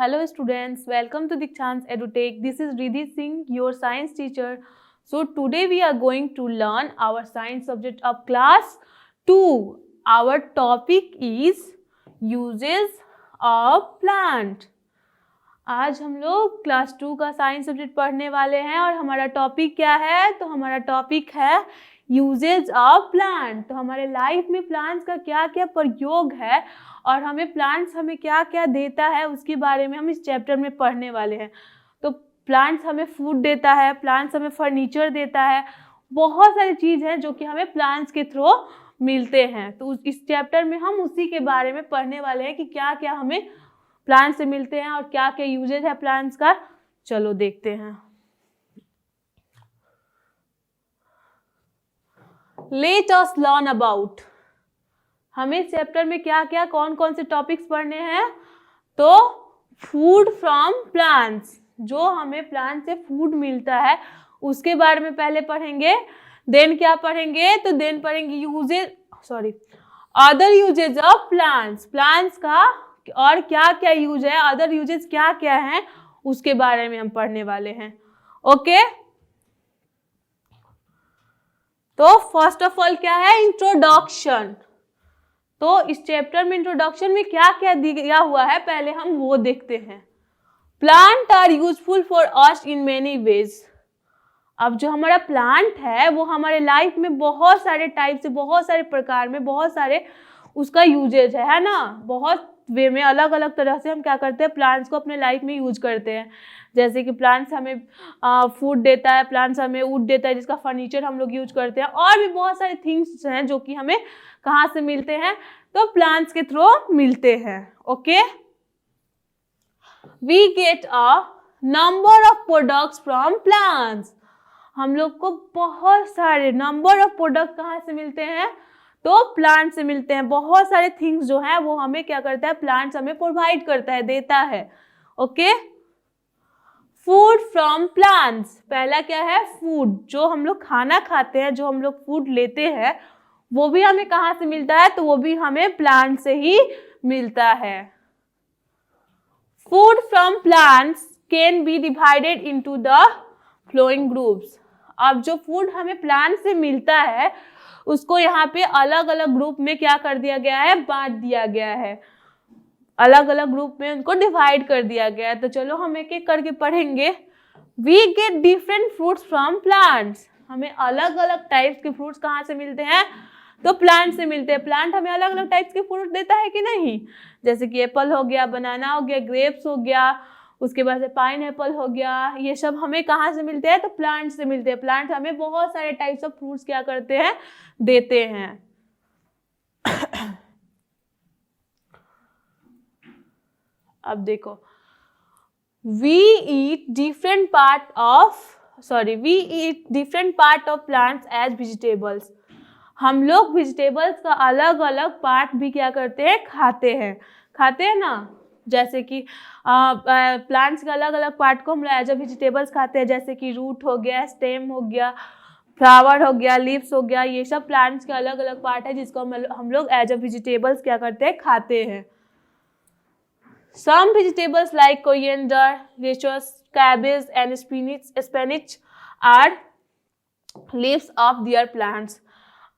Hello students, welcome to Dikshant's EduTech. This is Riddhi Singh, your science teacher. So today we are going to learn our science subject of class 2. Our topic is uses of plant. आज हम लोग class 2 का science subject पढ़ने वाले हैं और हमारा topic क्या है? तो हमारा टॉपिक है यूजेज ऑफ प्लांट। तो हमारे लाइफ में प्लांट्स का क्या क्या प्रयोग है और हमें प्लांट्स हमें क्या क्या देता है उसके बारे में हम इस चैप्टर में पढ़ने वाले हैं। तो प्लांट्स हमें फूड देता है, प्लांट्स हमें फर्नीचर देता है, बहुत सारी चीज़ है जो कि हमें प्लांट्स के थ्रू मिलते हैं। तो इस चैप्टर में हम उसी के बारे में पढ़ने वाले हैं कि क्या क्या हमें प्लांट से मिलते हैं और क्या क्या यूजेज है प्लांट्स का। चलो देखते हैं। Let us learn about. हमें इस चैप्टर में क्या क्या कौन कौन से टॉपिक्स पढ़ने हैं? तो फूड फ्रॉम प्लांट्स, जो हमें प्लांट से फूड मिलता है उसके बारे में पहले पढ़ेंगे। देन क्या पढ़ेंगे? तो देन पढ़ेंगे other uses of plants. Plants का और क्या क्या यूज है, अदर यूजेस क्या क्या हैं उसके बारे में हम पढ़ने वाले हैं। ओके, तो फर्स्ट ऑफ ऑल क्या है? इंट्रोडक्शन। तो इस चैप्टर में इंट्रोडक्शन में क्या क्या दिया हुआ है पहले हम वो देखते हैं। Plant are useful for us in many ways. अब जो हमारा प्लांट है वो हमारे लाइफ में बहुत सारे टाइप से, बहुत सारे प्रकार में, बहुत सारे उसका यूजेज है ना। बहुत वे में अलग अलग तरह से हम क्या करते हैं, प्लांट्स को अपने लाइफ में यूज करते हैं। जैसे कि प्लांट्स हमें फूड देता है, प्लांट्स हमें वुड देता है जिसका फर्नीचर हम लोग यूज करते हैं, और भी बहुत सारे थिंग्स हैं जो कि हमें कहाँ से मिलते हैं? तो प्लांट्स के थ्रू मिलते हैं। Okay, we get a number of products from plants. हम लोग को बहुत सारे नंबर ऑफ प्रोडक्ट कहाँ से मिलते हैं? तो प्लांट से मिलते हैं। बहुत सारे थिंग्स जो हैं वो हमें क्या करता है? प्लांट्स हमें प्रोवाइड करता है, देता है। Okay, food from plants. पहला क्या है? फूड। जो हम लोग खाना खाते हैं, जो हम लोग फूड लेते हैं, वो भी हमें कहाँ से मिलता है? तो वो भी हमें प्लांट से ही मिलता है। Food from plants can be divided into the flowing groups. अब जो फूड हमें प्लांट से मिलता है उसको यहाँ पे अलग अलग ग्रुप में क्या कर दिया गया है? बांट दिया गया है। अलग अलग ग्रुप में उनको डिवाइड कर दिया गया है। तो चलो हम एक एक करके पढ़ेंगे। We get different fruits from plants. हमें अलग अलग टाइप्स के फ्रूट्स कहाँ से मिलते हैं? तो प्लांट से मिलते हैं। प्लांट हमें अलग अलग टाइप्स के फ्रूट देता है कि नहीं? जैसे कि एप्पल हो गया, बनाना हो गया, ग्रेप्स हो गया, उसके बाद से पाइन एप्पल हो गया। ये सब हमें कहाँ से मिलते हैं? तो प्लांट से मिलते हैं। प्लांट हमें बहुत सारे टाइप्स ऑफ फ्रूट्स क्या करते हैं? देते हैं। अब देखो, we eat different part of plants as vegetables. हम लोग वेजिटेबल्स का अलग अलग पार्ट भी क्या करते हैं? खाते हैं ना। जैसे कि प्लांट्स का अलग अलग पार्ट को हम लोग एज अ वेजिटेबल्स खाते हैं। जैसे कि रूट हो गया, स्टेम हो गया, फ्लावर हो गया, लीव्स हो गया। ये सब प्लांट्स के अलग अलग पार्ट है जिसको हम लोग एज अ वेजिटेबल्स क्या करते हैं? खाते हैं। Some vegetables like coriander, lettuce, cabbage and spinach are leaves of their plants.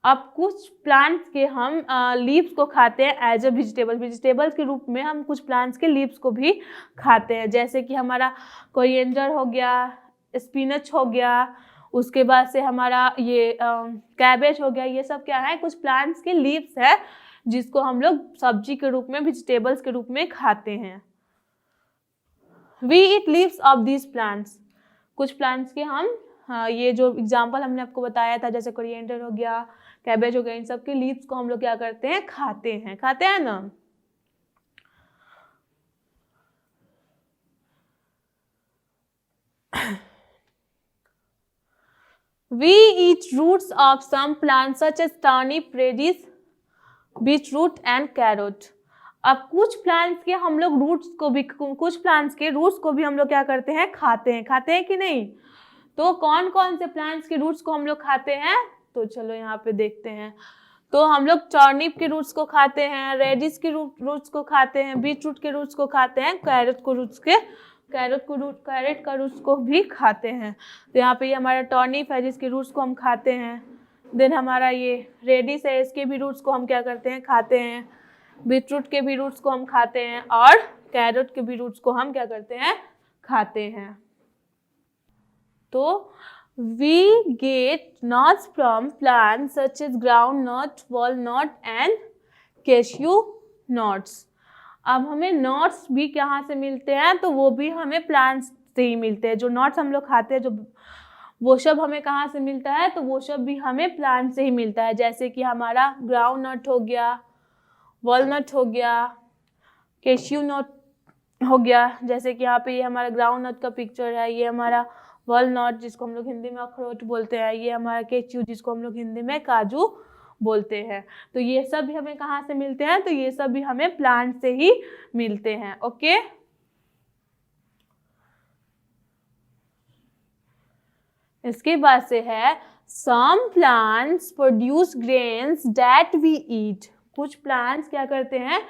अब कुछ प्लांट्स के हम लीव्स को खाते हैं एज अ वेजिटेबल्स के रूप में। हम कुछ प्लांट्स के लीव्स को भी खाते हैं। जैसे कि हमारा कोरिएंडर हो गया, स्पिनच हो गया, उसके बाद से हमारा ये कैबेज हो गया। ये सब क्या है? कुछ प्लांट्स के लीव्स है जिसको हम लोग सब्जी के रूप में, वेजिटेबल्स के रूप में खाते हैं। We eat leaves of these plants. कुछ प्लांट्स के हम ये जो एग्जाम्पल हमने आपको बताया था, जैसे कोरिएंडर हो गया, कैबेज हो गया, इन सब के लीव्स को हम लोग क्या करते हैं? खाते हैं ना। We eat roots of some plants such as turnip, radish, beetroot and carrot. अब कुछ प्लांट्स के हम लोग कुछ प्लांट्स के रूट्स को भी हम लोग क्या करते हैं? खाते हैं कि नहीं? तो कौन कौन से प्लांट्स के रूट्स को हम लोग खाते हैं? तो चलो यहाँ पे देखते हैं। तो हम लोग टर्निप के रूट्स को खाते हैं, रेडिश के रूट्स को खाते हैं, बीट रूट के रूट्स को खाते हैं, कैरेट का रूट्स को भी खाते हैं। तो यहाँ पे ये हमारा टर्निप है जिसके रूट्स को हम खाते हैं। देन हमारा ये रेडिश है, इसके भी रूट्स को हम क्या करते हैं, खाते हैं। बीट रूट के भी रूट्स को हम खाते हैं और कैरेट के भी रूट्स को हम क्या करते हैं, खाते हैं। तो we get nuts from plants such as groundnut, walnut and cashew nuts। अब हमें नट्स भी कहाँ से मिलते हैं, तो वो भी हमें प्लांट्स से ही मिलते हैं। जो नट्स हम लोग खाते हैं, जो वो सब हमें कहाँ से मिलता है, तो वो सब भी हमें प्लांट से ही मिलता है। जैसे कि हमारा ग्राउंडनट हो गया, वॉलनट हो गया, कैश्यू नट हो गया। जैसे कि यहाँ पे ये हमारा ग्राउंडनट का पिक्चर है, ये हमारा वॉलनट जिसको हम लोग हिंदी में अखरोट बोलते हैं, ये हमारा कैश्यू जिसको हम लोग हिंदी में काजू बोलते हैं। तो ये सब भी हमें कहाँ से मिलते हैं, तो ये सब भी हमें प्लांट से ही मिलते हैं। ओके, इसके बाद से है some plants produce grains that we eat. कुछ प्लांट्स क्या करते हैं,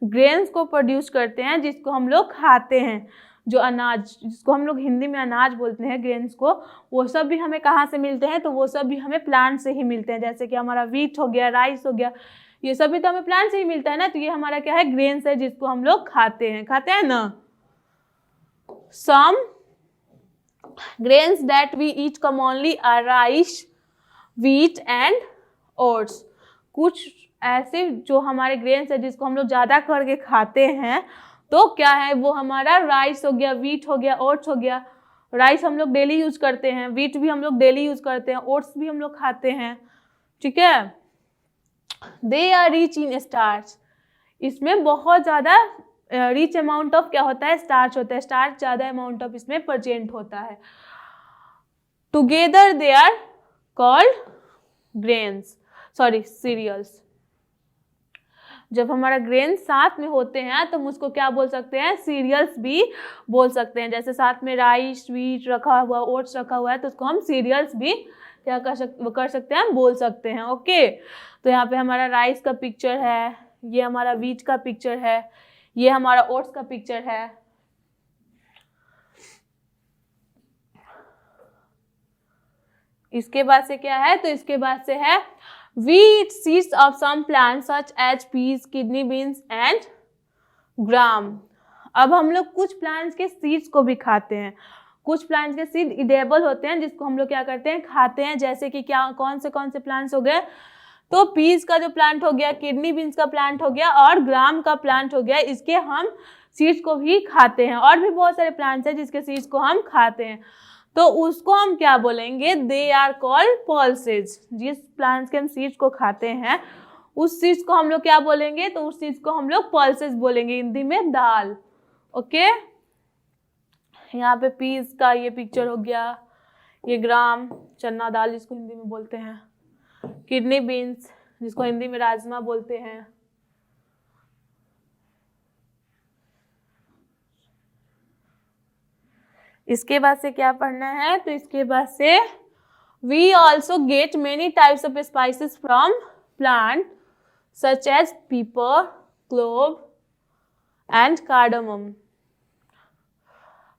ग्रेन्स को प्रोड्यूस करते हैं जिसको हम लोग खाते हैं। जो अनाज, जिसको हम लोग हिंदी में अनाज बोलते हैं, ग्रेन्स को, वो सब भी हमें कहाँ से मिलते हैं, तो वो सब भी हमें प्लांट से ही मिलते हैं। जैसे कि हमारा व्हीट हो गया, राइस हो गया, ये सब भी तो हमें प्लांट से ही मिलता है ना। तो ये हमारा क्या है, ग्रेन्स है जिसको हम लोग खाते हैं ना। Some grains that we eat commonly are rice, wheat and oats. कुछ ऐसे जो हमारे ग्रेन्स है जिसको हम लोग ज़्यादा करके खाते हैं, तो क्या है, वो हमारा राइस हो गया, व्हीट हो गया, ओट्स हो गया। राइस हम लोग डेली यूज करते हैं, व्हीट भी हम लोग डेली यूज करते हैं, ओट्स भी हम लोग खाते हैं, ठीक है। They are rich in starch. इसमें बहुत ज़्यादा रिच अमाउंट ऑफ क्या होता है, स्टार्च होता है। स्टार्च ज़्यादा अमाउंट ऑफ इसमें प्रेजेंट होता है। Together they are called grains, sorry cereals. जब हमारा ग्रेन साथ में होते हैं तो हम उसको क्या बोल सकते हैं, सीरियल्स भी बोल सकते हैं। जैसे साथ में राइस, व्हीट रखा हुआ, ओट्स रखा हुआ है, तो उसको हम सीरियल्स भी क्या कर सकते हैं, बोल सकते हैं। ओके, तो यहाँ पे हमारा राइस का पिक्चर है, ये हमारा व्हीट का पिक्चर है, ये हमारा ओट्स का पिक्चर है। इसके बाद से क्या है, तो इसके बाद से है we eat seeds of some plants such as peas, kidney beans and gram। अब हम लोग कुछ प्लांट्स के सीड्स को भी खाते हैं। कुछ प्लांट्स के सीड इडेबल होते हैं जिसको हम लोग क्या करते हैं, खाते हैं। जैसे कि क्या, कौन से प्लांट्स हो गए, तो पीस का जो प्लांट हो गया, किडनी बीन्स का प्लांट हो गया और ग्राम का प्लांट हो गया, इसके हम सीड्स को भी खाते हैं। और भी बहुत सारे प्लांट्स हैं जिसके सीड्स को हम खाते हैं, तो उसको हम क्या बोलेंगे, दे आर कॉल्ड पल्सेज। जिस प्लांट्स के हम सीड्स को खाते हैं उस सीड्स को हम लोग क्या बोलेंगे, तो उस सीड्स को हम लोग पल्सेज बोलेंगे, हिंदी में दाल। ओके, यहाँ पे पीस का ये पिक्चर हो गया, ये ग्राम चना दाल जिसको हिंदी में बोलते हैं, किडनी बीन्स जिसको हिंदी में राजमा बोलते हैं। इसके बाद से क्या पढ़ना है, तो इसके बाद से we also get many types of spices from plant such as pepper, clove and cardamom।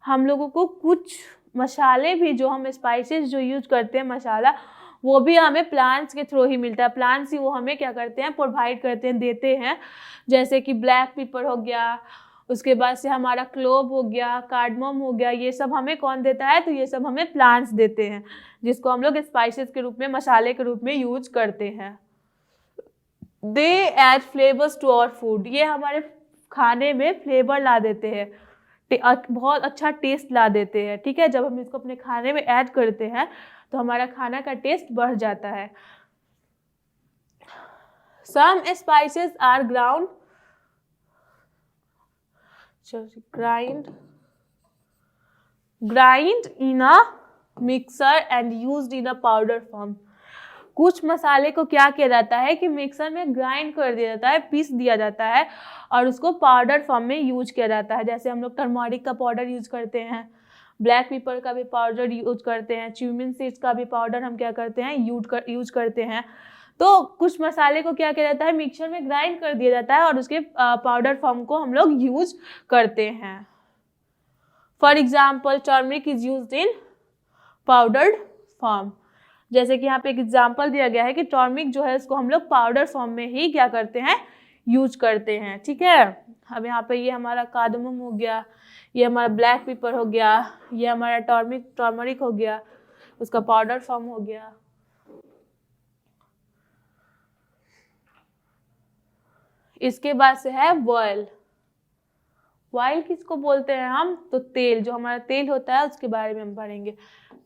हम लोगों को कुछ मसाले भी, जो हम स्पाइसेस जो यूज करते हैं, मसाला, वो भी हमें प्लांट्स के थ्रू ही मिलता है। प्लांट्स ही वो हमें क्या करते हैं, प्रोवाइड करते हैं, देते हैं। जैसे कि ब्लैक पेपर हो गया, उसके बाद से हमारा क्लोव हो गया, कार्डमम हो गया, ये सब हमें कौन देता है, तो ये सब हमें प्लांट्स देते हैं, जिसको हम लोग स्पाइसेस के रूप में, मसाले के रूप में यूज करते हैं। They add flavours to our food. ये हमारे खाने में फ्लेवर ला देते हैं, बहुत अच्छा टेस्ट ला देते हैं, ठीक है। जब हम इसको अपने खाने में ऐड करते हैं तो हमारा खाना का टेस्ट बढ़ जाता है। Some spices are grind in a mixer and used in a powder form। कुछ मसाले को क्या किया जाता है कि मिक्सर में ग्राइंड कर दिया जाता है, पीस दिया जाता है और उसको पाउडर फॉर्म में यूज किया जाता है। जैसे हम लोग टर्मरिक का पाउडर यूज करते हैं, ब्लैक पेपर का भी पाउडर यूज करते हैं, क्यूमिन सीड्स का भी पाउडर हम क्या करते हैं, यूज करते हैं। तो कुछ मसाले को क्या किया जाता है, मिक्सचर में ग्राइंड कर दिया जाता है और उसके पाउडर फॉर्म को हम लोग यूज करते हैं। For example turmeric is used in powdered form. जैसे कि यहाँ पे एक एग्जाम्पल दिया गया है कि टर्मरिक जो है इसको हम लोग पाउडर फॉर्म में ही क्या करते हैं, यूज करते हैं। ठीक है, अब यहाँ पे ये हमारा कार्डमम हो गया, ये हमारा ब्लैक पेपर हो गया, ये हमारा टर्मरिक हो गया, उसका पाउडर फॉर्म हो गया। इसके बाद से है बॉयल। बॉयल किसको बोलते हैं हम, तो तेल, जो हमारा तेल होता है उसके बारे में हम पढ़ेंगे।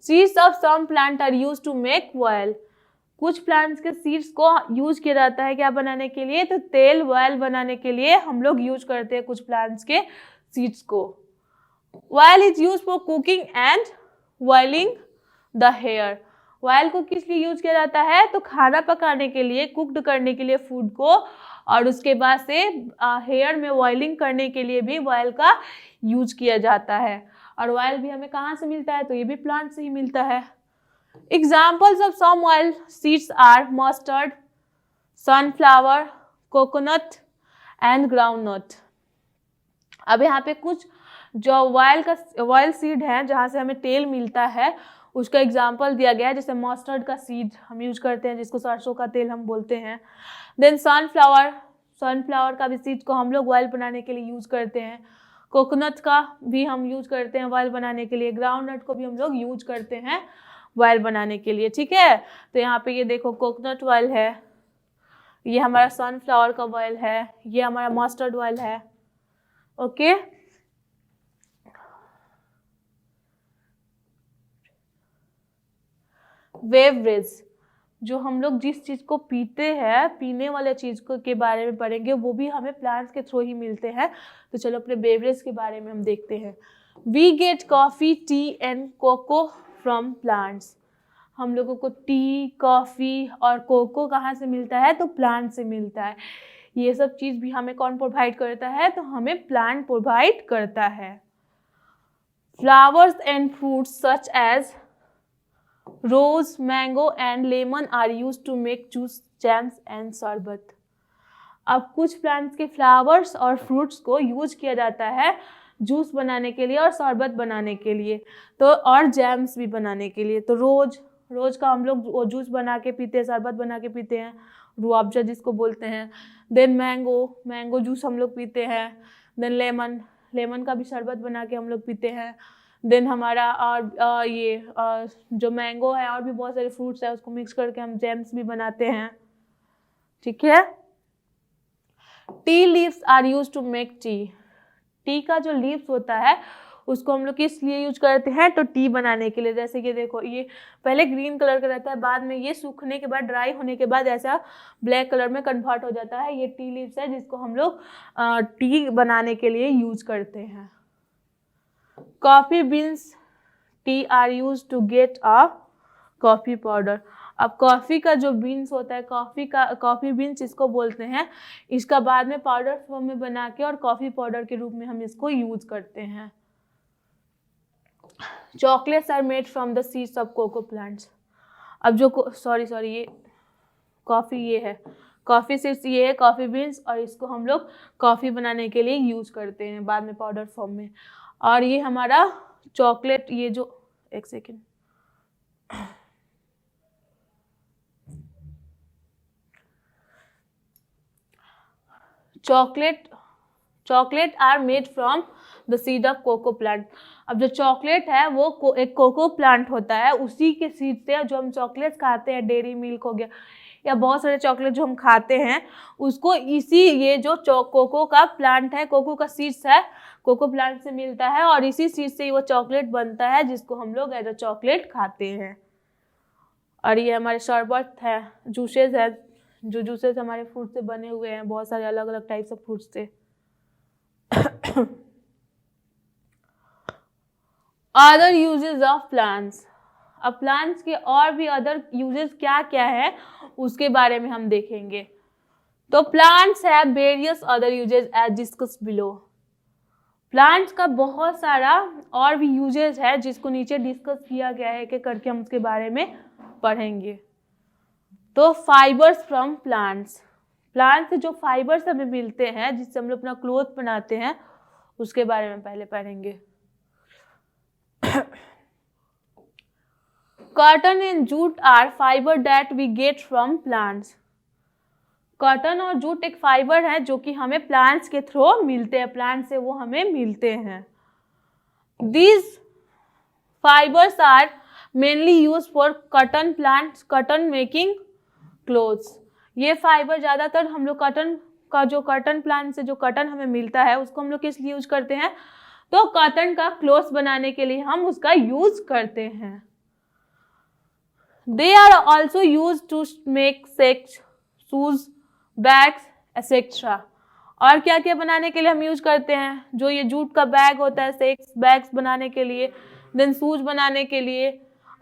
Seeds of some plant are used to make oil. कुछ प्लांट्स के सीड्स को यूज किया जाता है क्या बनाने के लिए, तो तेल ऑयल बनाने के लिए हम लोग यूज करते हैं कुछ प्लांट्स के सीड्स को। Oil is use for cooking and boiling the hair. Oil को किस लिए यूज किया जाता है, तो खाना पकाने के लिए, कुक्ड करने के लिए फूड को, और उसके बाद से हेयर में ऑयलिंग करने के लिए भी ऑयल का यूज किया जाता है। और ऑयल भी हमें कहाँ से मिलता है, तो ये भी प्लांट से ही मिलता है। Examples of some oil seeds are mustard, sunflower, coconut and groundnut. अब यहाँ पे कुछ जो ऑयल सीड है जहाँ से हमें तेल मिलता है उसका एग्जाम्पल दिया गया है। जैसे मस्टर्ड का सीड हम यूज करते हैं जिसको सरसों का तेल हम बोलते हैं। देन सनफ्लावर का भी सीड को हम लोग ऑयल बनाने के लिए यूज करते हैं। कोकोनट का भी हम यूज करते हैं ऑयल बनाने के लिए। ग्राउंडनट को भी हम लोग यूज करते हैं ऑयल बनाने के लिए। ठीक है, तो यहाँ पे ये देखो कोकोनट ऑयल है, ये हमारा सनफ्लावर का ऑयल है, ये हमारा मस्टर्ड ऑयल है। ओके, बेवरेज, जो हम लोग जिस चीज को पीते हैं, पीने वाले चीज को के बारे में पढ़ेंगे, वो भी हमें प्लांट्स के थ्रू ही मिलते हैं। तो चलो अपने बेवरेज के बारे में हम देखते हैं। We get coffee, tea and cocoa from plants. हम लोगों को टी, कॉफी और कोको कहाँ से मिलता है, तो प्लांट से मिलता है। ये सब चीज भी हमें कौन प्रोवाइड करता है, तो हमें प्लांट प्रोवाइड करता है। Flowers and fruits such as rose, mango and lemon are used to make juice, jams and sharbat. अब कुछ प्लांट्स के फ्लावर्स और फ्रूट्स को यूज किया जाता है जूस बनाने के लिए और शरबत बनाने के लिए, तो और जैम्स भी बनाने के लिए। तो रोज का हम लोग जूस बना के पीते हैं, शरबत बना के पीते हैं, रूअफ़ज़ा जिसको बोलते हैं। देन मैंगो जूस हम लोग पीते हैं। देन लेमन का भी शरबत बना के हम लोग पीते हैं। देन हमारा और जो मैंगो है और भी बहुत सारे फ्रूट्स है उसको मिक्स करके हम जैम्स भी बनाते हैं। ठीक है, tea leaves are use to make tea. Tea का जो लीव्स होता है उसको हम लोग किस लिए यूज करते हैं, तो टी बनाने के लिए। जैसे कि देखो, ये पहले ग्रीन कलर का रहता है, बाद में ये सूखने के बाद, ड्राई होने के बाद ऐसा ब्लैक कलर में कन्वर्ट हो जाता है। ये टी लीव्स है जिसको हम लोग टी बनाने के लिए यूज करते हैं। Coffee beans tea are use to get a coffee powder. अब कॉफ़ी का जो बीन्स होता है, कॉफ़ी बीन्स इसको बोलते हैं, इसका बाद में पाउडर फॉर्म में बना के और कॉफ़ी पाउडर के रूप में हम इसको यूज करते हैं। Chocolates are made from the seeds of cocoa plants. अब जो सॉरी ये कॉफ़ी, ये है कॉफ़ी सीड्स, ये है कॉफ़ी बीन्स, और इसको हम लोग कॉफ़ी बनाने के लिए यूज करते हैं बाद में पाउडर फॉर्म में। और ये हमारा चॉकलेट, ये जो एक second, chocolate are made from the seed of cocoa plant. अब जो चॉकलेट है वो एक कोको प्लांट होता है, उसी के सीड से जो हम चॉकलेट खाते हैं, डेयरी मिल्क हो गया या बहुत सारे चॉकलेट जो हम खाते हैं, उसको ये जो कोको का प्लांट है, कोको का सीड्स है, कोको प्लांट से मिलता है, और इसी सीड से वो चॉकलेट बनता है जिसको हम लोग एज अ चॉकलेट खाते हैं। और ये हमारे शरबत है, जूसेस है, जो जूसेस हमारे फ्रूट से बने हुए हैं, बहुत सारे अलग अलग टाइप्स ऑफ फ्रूट से। Other uses of plants. अब प्लांट्स के और भी अदर यूजेस क्या क्या है उसके बारे में हम देखेंगे। तो plants have various other uses as discussed below. Plants का बहुत सारा और भी यूजेस है जिसको नीचे डिस्कस किया गया है, कि करके हम उसके बारे में पढ़ेंगे। तो फाइबर्स फ्रॉम प्लांट्स, प्लांट से जो फाइबर्स हमें मिलते हैं जिससे हम लोग अपना क्लोथ बनाते हैं उसके बारे में पहले पढ़ेंगे। Cotton and jute are fibre that we get from plants. Cotton और जूट एक फाइबर है जो कि हमें प्लांट्स के थ्रू मिलते हैं, प्लांट से वो हमें मिलते हैं। These fibers are mainly used for cotton plants, cotton making clothes. ये फाइबर ज़्यादातर हम लोग कॉटन का, जो कॉटन प्लांट से जो कॉटन हमें मिलता है उसको हम लोग किस लिए यूज करते हैं, तो कॉटन का क्लोथ्स बनाने के लिए हम उसका यूज करते हैं। They are also used to make socks, shoes, bags, etc. और क्या क्या बनाने के लिए हम यूज करते हैं, जो ये जूट का बैग होता है, सेक्स बैग्स बनाने के लिए, देन शूज बनाने के लिए,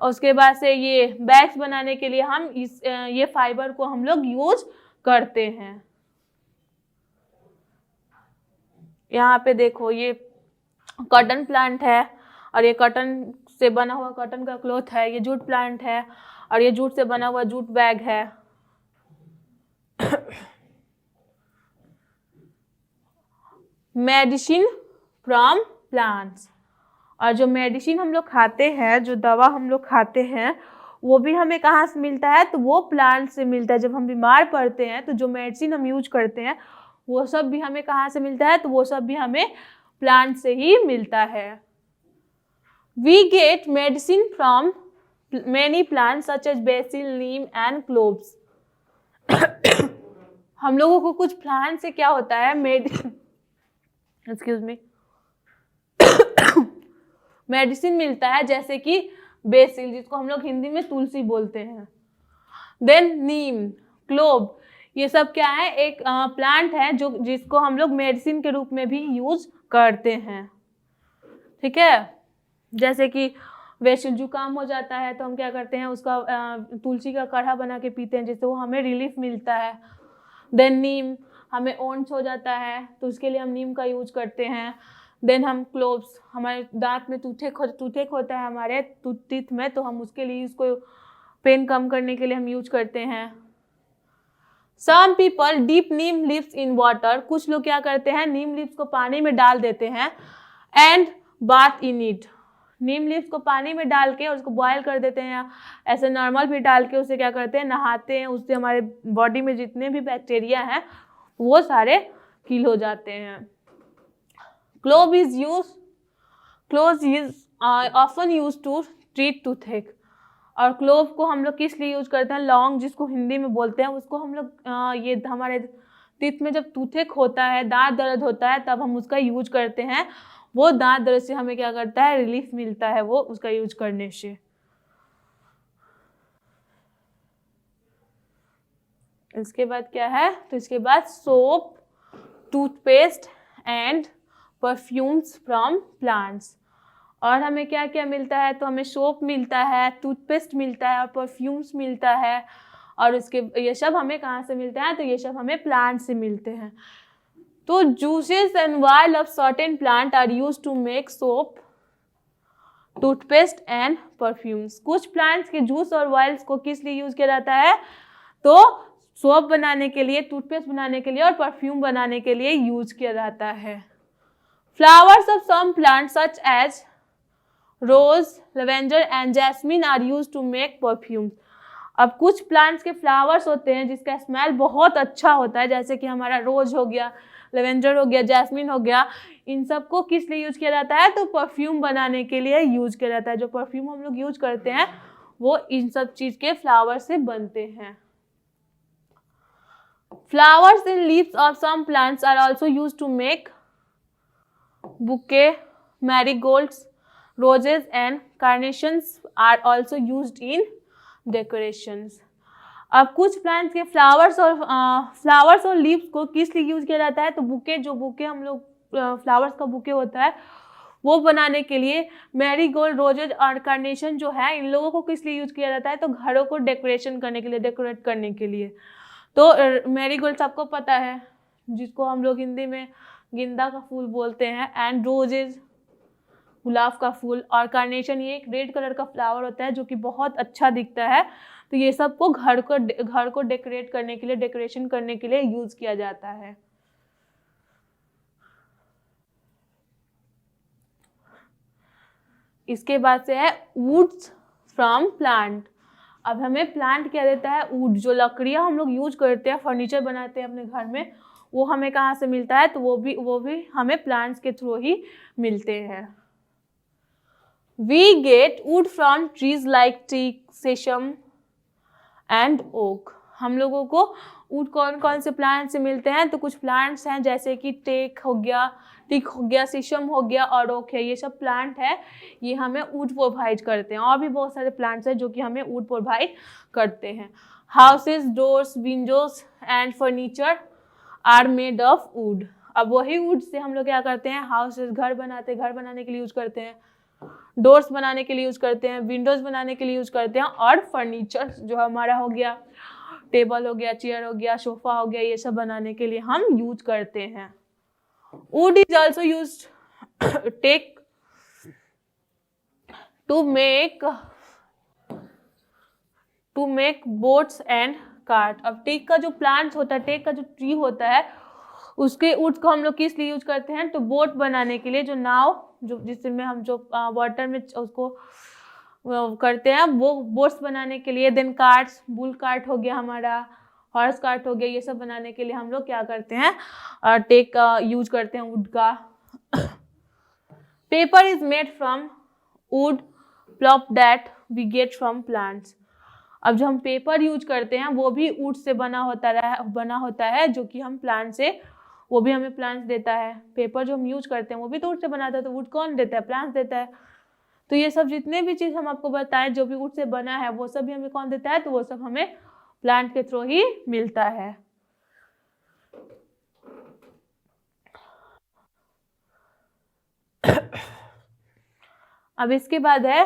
और उसके बाद से ये बैग्स बनाने के लिए हम ये फाइबर को हम लोग यूज करते हैं। यहाँ पे देखो ये कॉटन प्लांट है और ये कॉटन से बना हुआ कॉटन का क्लॉथ है, ये जूट प्लांट है और ये जूट से बना हुआ जूट बैग है। मेडिसिन फ्रॉम प्लांट्स, और जो मेडिसिन हम लोग खाते हैं, जो दवा हम लोग खाते हैं वो भी हमें कहाँ से मिलता है, तो वो प्लांट से मिलता है। जब हम बीमार पड़ते हैं तो जो मेडिसिन हम यूज करते हैं वो सब भी हमें कहाँ से मिलता है, तो वो सब भी हमें प्लांट से ही मिलता है। We get medicine from many plant such as basil, neem and cloves. हम लोगों को कुछ प्लांट से क्या होता है, एक्सक्यूज मी, मेडिसिन मिलता है, जैसे कि बेसिल जिसको हम लोग हिंदी में तुलसी बोलते हैं, देन नीम, क्लोव, ये सब क्या है, एक प्लांट है जो जिसको हम लोग मेडिसिन के रूप में भी यूज करते हैं। ठीक है, जैसे कि बेसिल जुकाम हो जाता है तो हम क्या करते हैं, उसका तुलसी का काढ़ा बना के पीते हैं जिससे वो हमें रिलीफ मिलता है। देन नीम, हमें ओंठ हो जाता है तो उसके लिए हम नीम का यूज करते हैं। देन हम क्लोव्स, हमारे दांत में टूथेक होता है हमारे टीथ में, तो हम उसके लिए उसको पेन कम करने के लिए हम यूज करते हैं। Some people dip neem leaves in water, कुछ लोग क्या करते हैं, नीम लीव्स को पानी में डाल देते हैं, and bath in it, Neem leaves को पानी में डाल के उसको बॉयल कर देते हैं, या ऐसे नॉर्मल भी डाल के उसे क्या करते हैं, नहाते हैं, उससे हमारे बॉडी में जितने भी बैक्टीरिया हैं वो सारे किल हो जाते हैं। Clove is often use to treat toothache, और क्लोव को हम लोग किस लिए यूज करते हैं, लौंग जिसको हिंदी में बोलते हैं, उसको हम लोग ये हमारे टीथ में जब टूथेक होता है, दांत दर्द होता है, तब हम उसका यूज करते हैं। वो दांत दर्द से हमें क्या करता है, रिलीफ मिलता है वो उसका यूज करने से। इसके बाद क्या है, तो इसके बाद soap, toothpaste and perfumes from plants. और हमें क्या क्या मिलता है, तो हमें सोप मिलता है, टूथपेस्ट मिलता है और परफ्यूम्स मिलता है। और इसके ये सब हमें कहाँ से मिलते हैं, तो ये सब हमें प्लांट से मिलते हैं। तो juices and oil of certain plant are used to make soap, toothpaste and perfumes. कुछ प्लांट्स के जूस और ऑयल्स को किस लिए यूज किया जाता है, तो सोप बनाने के लिए, टूथपेस्ट बनाने के लिए और परफ्यूम बनाने के लिए यूज किया जाता है। Flowers of some plants such as rose, lavender and jasmine are used to make perfumes. अब कुछ प्लांट्स के फ्लावर्स होते हैं जिसका स्मेल बहुत अच्छा होता है, जैसे कि हमारा रोज हो गया, लेवेंडर हो गया, जैस्मिन हो गया, इन सब को किस लिए यूज किया जाता है, तो परफ्यूम बनाने के लिए यूज किया जाता है। जो परफ्यूम हम लोग यूज करते हैं वो इन सब चीज के फ्लावर से बनते हैं। Flowers and leaves of some plants are also used to make bouquet. Marigolds, roses and carnations are also used in decorations. अब कुछ प्लांट्स के फ्लावर्स और लीव्स को किस लिए यूज किया जाता है, तो बुके, जो बुके हम लोग फ्लावर्स का बुके होता है वो बनाने के लिए। मैरीगोल्ड, रोजेज और कार्नेशन जो है, इन लोगों को किस लिए यूज किया जाता है, तो घरों को डेकोरेशन करने के लिए, डेकोरेट करने के लिए। तो मैरीगोल्ड सबको पता है, जिसको हम लोग हिंदी में गेंदा का फूल बोलते हैं, एंड रोजेज गुलाब का फूल, और कार्नेशन ये एक रेड कलर का फ्लावर होता है जो कि बहुत अच्छा दिखता है, तो ये सब को घर को डेकोरेट करने के लिए, डेकोरेशन करने के लिए यूज किया जाता है। इसके बाद से है वुड्स फ्रॉम प्लांट। अब हमें प्लांट क्या देता है, वुड, जो लकड़ियाँ हम लोग यूज करते हैं, फर्नीचर बनाते हैं अपने घर में, वो हमें कहाँ से मिलता है, तो वो भी हमें प्लांट्स के थ्रू ही मिलते हैं। We get wood from trees like teak, sheesham and oak. हम लोगों को वुड कौन कौन से प्लांट से मिलते हैं, तो कुछ प्लांट्स हैं जैसे कि टीक हो गया, शीशम हो गया और ओक है। ये सब प्लांट है, ये हमें वुड प्रोवाइड करते हैं। और भी बहुत सारे प्लांट्स हैं जो कि हमें वुड प्रोवाइड करते हैं। Houses, doors, windows and furniture are made of wood. अब वही वुड से हम लोग क्या करते हैं, हाउसेस, घर बनाने के लिए यूज करते हैं, डोर्स बनाने के लिए यूज करते हैं, विंडोज बनाने के लिए यूज करते हैं, और फर्नीचर जो हमारा हो गया, टेबल हो गया, चेयर हो गया, सोफा हो गया, ये सब बनाने के लिए हम यूज करते हैं। Wood is also used teak to make boats and cart. अब टेक का जो प्लांट होता है, टेक का जो ट्री होता है, उसके वुड को हम लोग किस लिए यूज करते हैं, तो बोट बनाने के लिए, जो नाव, जो जिसमें हम जो वाटर में उसको करते हैं, वो बोट्स बनाने के लिए। देन कार्ट्स, बुल कार्ट हो गया हमारा, हॉर्स कार्ट हो गया, ये सब बनाने के लिए हम लोग क्या करते हैं, टेक का यूज करते हैं, वुड का। Paper is made from wood pulp that we get from plants. अब जो हम पेपर यूज करते हैं वो भी वुड से बना होता है जो कि हम प्लांट से, वो भी हमें प्लांट्स देता है। पेपर जो हम यूज करते हैं वो भी तो वुड से बनाता है, तो वुड कौन देता है, प्लांट्स देता है। तो ये सब जितने भी चीज हम आपको बताएं जो भी वुड से बना है, वो सब भी हमें कौन देता है, तो वो सब हमें प्लांट के थ्रू ही मिलता है। अब इसके बाद है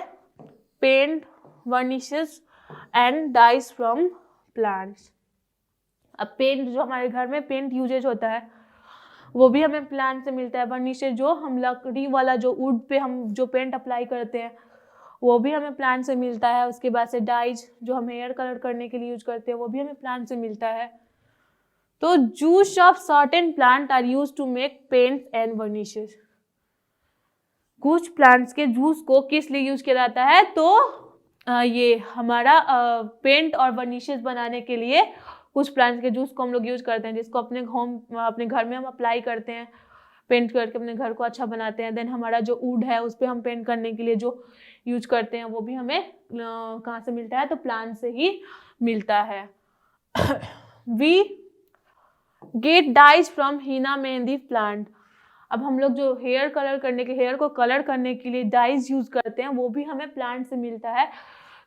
paint, varnishes and dyes from plants. अब पेंट, जो हमारे घर में पेंट यूजेज होता है, वो भी हमें प्लांट से मिलता है। वर्निशेस, जो हम लकड़ी वाला जो वुड पे हम जो पेंट अप्लाई करते हैं, वो भी हमें प्लांट से मिलता है। उसके बाद से डाइज, जो हम हेयर कलर करने के लिए यूज करते हैं, वो भी हमें प्लांट से मिलता है। तो juice of certain plant are use to make paint and varnishes. कुछ प्लांट्स के जूस को किस लिए यूज किया जाता है, तो ये हमारा पेंट और वर्निशेस बनाने के लिए कुछ प्लांट्स के जूस को हम लोग यूज करते हैं, जिसको अपने घर में हम अप्लाई करते हैं, पेंट करके अपने घर को अच्छा बनाते हैं। देन हमारा जो वुड है उस पर हम पेंट करने के लिए जो यूज करते हैं, वो भी हमें कहाँ से मिलता है, तो प्लांट से ही मिलता है। We get dyes from henna mehndi plant. अब हम लोग जो हेयर को कलर करने के लिए डाइज यूज करते हैं, वो भी हमें प्लांट से मिलता है।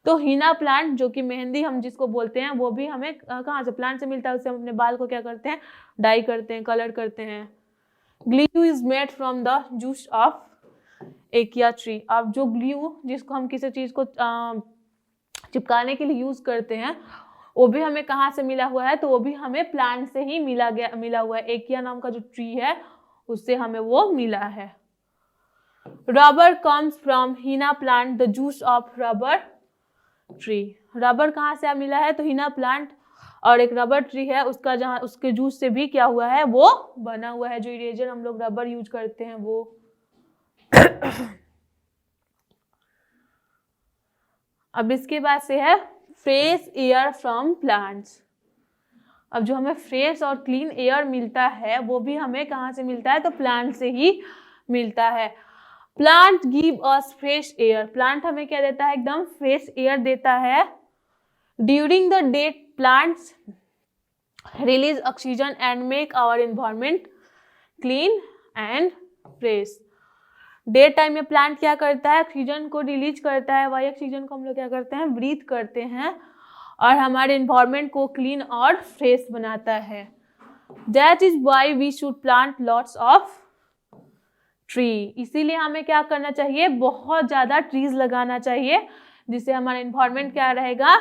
तो हीना प्लांट, जो कि मेहंदी हम जिसको बोलते हैं, वो भी हमें कहाँ से, प्लांट से मिलता है। उससे हम अपने बाल को क्या करते हैं, डाई करते हैं, कलर करते हैं। Glue is made from the juice of acacia tree. अब जो ग्लू, जिसको हम किसी चीज को चिपकाने के लिए यूज करते हैं, वो भी हमें कहाँ से मिला हुआ है, तो वो भी हमें प्लांट से ही मिला हुआ है। एकिया नाम का जो ट्री है, उससे हमें वो मिला है। Rubber comes from henna plant, the juice of rubber tree. Rubber कहाँ से मिला है, तो हीना प्लांट, और एक रबर ट्री है उसका, जहाँ उसके जूस से भी क्या हुआ है, वो बना हुआ है। जो इरेजर हम लोग रबर यूज करते हैं वो। अब इसके बाद से है फ्रेश एयर फ्रॉम प्लांट्स। अब जो हमें फ्रेश और क्लीन एयर मिलता है, वो भी हमें कहाँ से मिलता है, तो प्लांट से ही मिलता है। Plant give us fresh air. Plant हमें क्या देता है, एकदम फ्रेश एयर देता है। During the day plants release oxygen and make our environment clean and fresh. Day time में प्लांट क्या करता है, ऑक्सीजन को रिलीज करता है। वही ऑक्सीजन को हम लोग क्या करते हैं, ब्रीथ करते हैं, और हमारे एनवायरनमेंट को क्लीन और फ्रेश बनाता है। That is why we should plant lots of tree. इसीलिए हमें क्या करना चाहिए, बहुत ज़्यादा ट्रीज लगाना चाहिए, जिससे हमारा एनवायरनमेंट क्या रहेगा,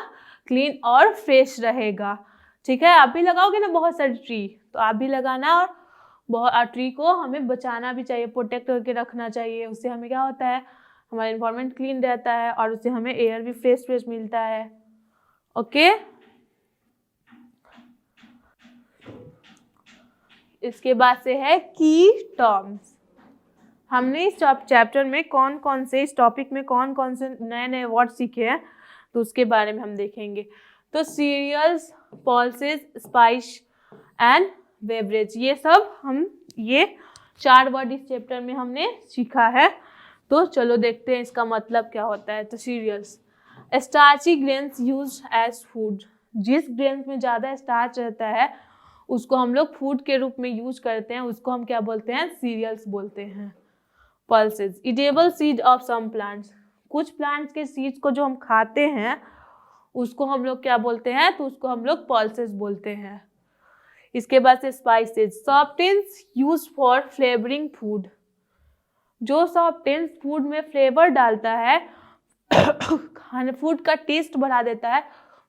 क्लीन और फ्रेश रहेगा। ठीक है, आप भी लगाओगे ना बहुत सारी ट्री, तो आप भी लगाना, और बहुत ट्री को हमें बचाना भी चाहिए, प्रोटेक्ट करके रखना चाहिए। उससे हमें क्या होता है, हमारा एनवायरनमेंट क्लीन रहता है, और उससे हमें एयर भी फ्रेश मिलता है। ओके। इसके बाद से है की टर्म्स। हमने इस चैप्टर में कौन कौन से, इस टॉपिक में कौन कौन से नए नए वर्ड सीखे हैं तो उसके बारे में हम देखेंगे। तो cereals, pulses, spice and beverage, ये सब हम ये 4 वर्ड इस चैप्टर में हमने सीखा है। तो चलो देखते हैं इसका मतलब क्या होता है। तो cereals, starchy grains use as food, जिस ग्रेन्स में ज़्यादा स्टार्च रहता है उसको हम लोग फूड के रूप में यूज करते हैं, उसको हम क्या बोलते हैं, सीरियल्स बोलते हैं। Pulses, edible seed of some plants, कुछ प्लांट्स के सीड्स को जो हम खाते हैं उसको हम लोग क्या बोलते हैं, तो उसको हम लोग पल्सेस बोलते हैं। इसके बाद से spices, softens use for flavouring food, जो सॉफ्टेंस फूड में फ्लेवर डालता है खाने फूड का टेस्ट बढ़ा देता है,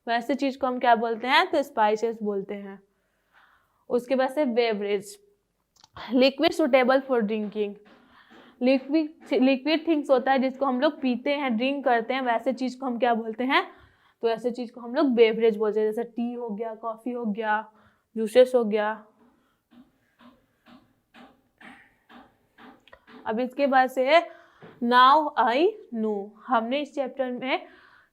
वैसे चीज को हम क्या बोलते हैं, तो स्पाइसेस बोलते हैं। उसके बाद से beverage, liquid suitable for drinking, liquid things होता है जिसको हम लोग पीते हैं, ड्रिंक करते हैं, वैसे चीज को हम क्या बोलते हैं, तो ऐसे चीज को हम लोग बेवरेज बोलते हैं। जैसे टी हो गया, कॉफी हो गया, जूसेस हो गया। अब इसके बाद से नाउ आई नो, हमने इस चैप्टर में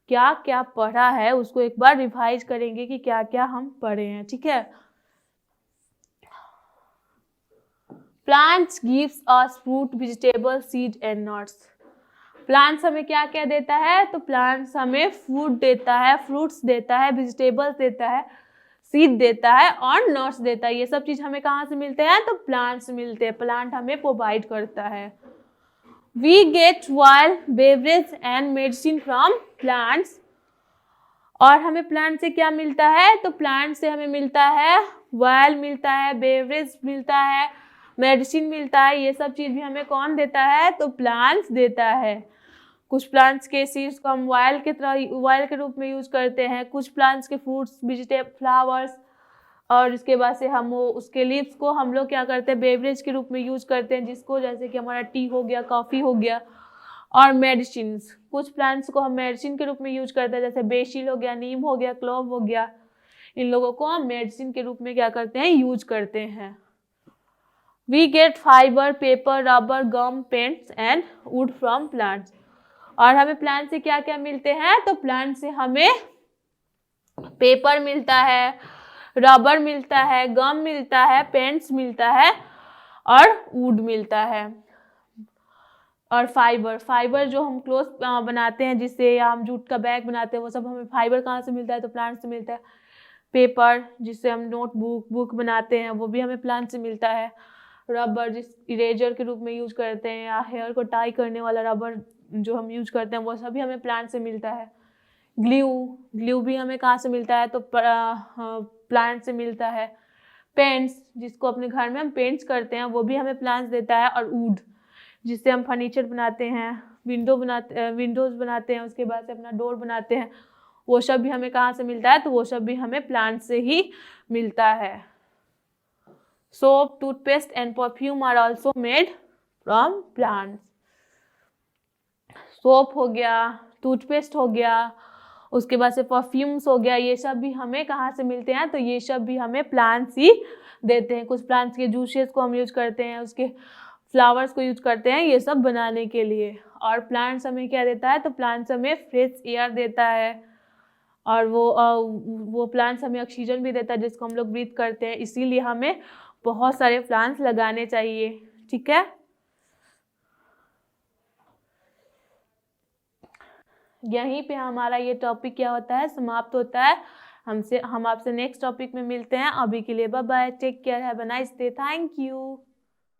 क्या क्या पढ़ा है उसको एक बार रिवाइज करेंगे कि क्या क्या हम पढ़े हैं, ठीक है। Plants gives us fruit, vegetable, seed and nuts, plants हमें क्या क्या देता है, तो प्लांट्स हमें फूड देता है, फ्रूट्स देता है, वेजिटेबल्स देता है, सीड देता है और नट्स देता है। ये सब चीज हमें कहाँ से मिलते हैं, तो प्लांट से मिलते हैं, प्लांट हमें प्रोवाइड करता है। We get oil, beverage and medicine from plants, और हमें प्लांट से क्या मिलता है, तो प्लांट से हमें मिलता है ऑयल मिलता है, बेवरेज मिलता है, मेडिसिन मिलता है। ये सब चीज भी हमें कौन देता है, तो प्लांट्स देता है। कुछ प्लांट्स के सीड्स को हम ऑयल के तरह, ऑयल के रूप में यूज करते हैं, कुछ प्लांट्स के फ्रूट्स, वेजिटेबल, फ्लावर्स, और इसके बाद से हम वो उसके लीव्स को हम लोग क्या करते हैं, बेवरेज के रूप में यूज करते हैं, जिसको जैसे कि हमारा टी हो गया, कॉफी हो गया। और मेडिसिन, कुछ प्लांट्स को हम मेडिसिन के रूप में यूज करते हैं, जैसे बेसिल हो गया, नीम हो गया, क्लोव हो गया, इन लोगों को हम मेडिसिन के रूप में क्या करते हैं, यूज करते हैं। We get fibre, paper, rubber, gum, paints and wood from plants, और हमें प्लांट से क्या क्या मिलते हैं, तो प्लांट से हमें पेपर मिलता है, रबर मिलता है, गम मिलता है, पेंट्स मिलता है और वुड मिलता है। और फाइबर, फाइबर जो हम क्लोथ बनाते हैं जिससे, या हम जूट का बैग बनाते हैं, वो सब हमें फाइबर कहाँ से मिलता है, तो प्लांट से मिलता है। पेपर जिससे हम नोटबुक, बुक बनाते हैं, वो भी हमें प्लांट से मिलता है। रबर जिस इरेजर के रूप में यूज करते हैं, या हेयर को टाई करने वाला रबर जो हम यूज करते हैं, वो सभी हमें प्लांट से मिलता है। ग्लू, ग्लू भी हमें कहाँ से मिलता है, तो प्लांट से मिलता है। पेंट्स जिसको अपने घर में हम पेंट्स करते हैं, वो भी हमें प्लांट्स देता है। और वुड जिससे हम फर्नीचर बनाते हैं, विंडोज बनाते हैं, उसके बाद से अपना डोर बनाते हैं, वो सब भी हमें कहाँ से मिलता है, तो वो सब भी हमें प्लांट से ही मिलता है। Soap, toothpaste and perfume are also made from plants, soap हो गया, टूथपेस्ट हो गया, उसके बाद से परफ्यूम्स हो गया, ये सब भी हमें कहाँ से मिलते हैं, तो ये सब भी हमें प्लांट्स ही देते हैं। कुछ प्लांट्स के जूसेस को हम यूज करते हैं, उसके फ्लावर्स को यूज करते हैं ये सब बनाने के लिए। और प्लांट्स हमें क्या देता है, तो प्लांट्स हमें फ्रेश एयर देता है, और वो प्लांट्स हमें ऑक्सीजन भी देता है जिसको हम लोग ब्रीथ करते हैं। इसीलिए हमें बहुत सारे प्लांट्स लगाने चाहिए, ठीक है। यहीं पे हमारा ये टॉपिक क्या होता है, समाप्त होता है। हम आपसे नेक्स्ट टॉपिक में मिलते हैं। अभी के लिए bye bye, take care, have a nice day, thank you.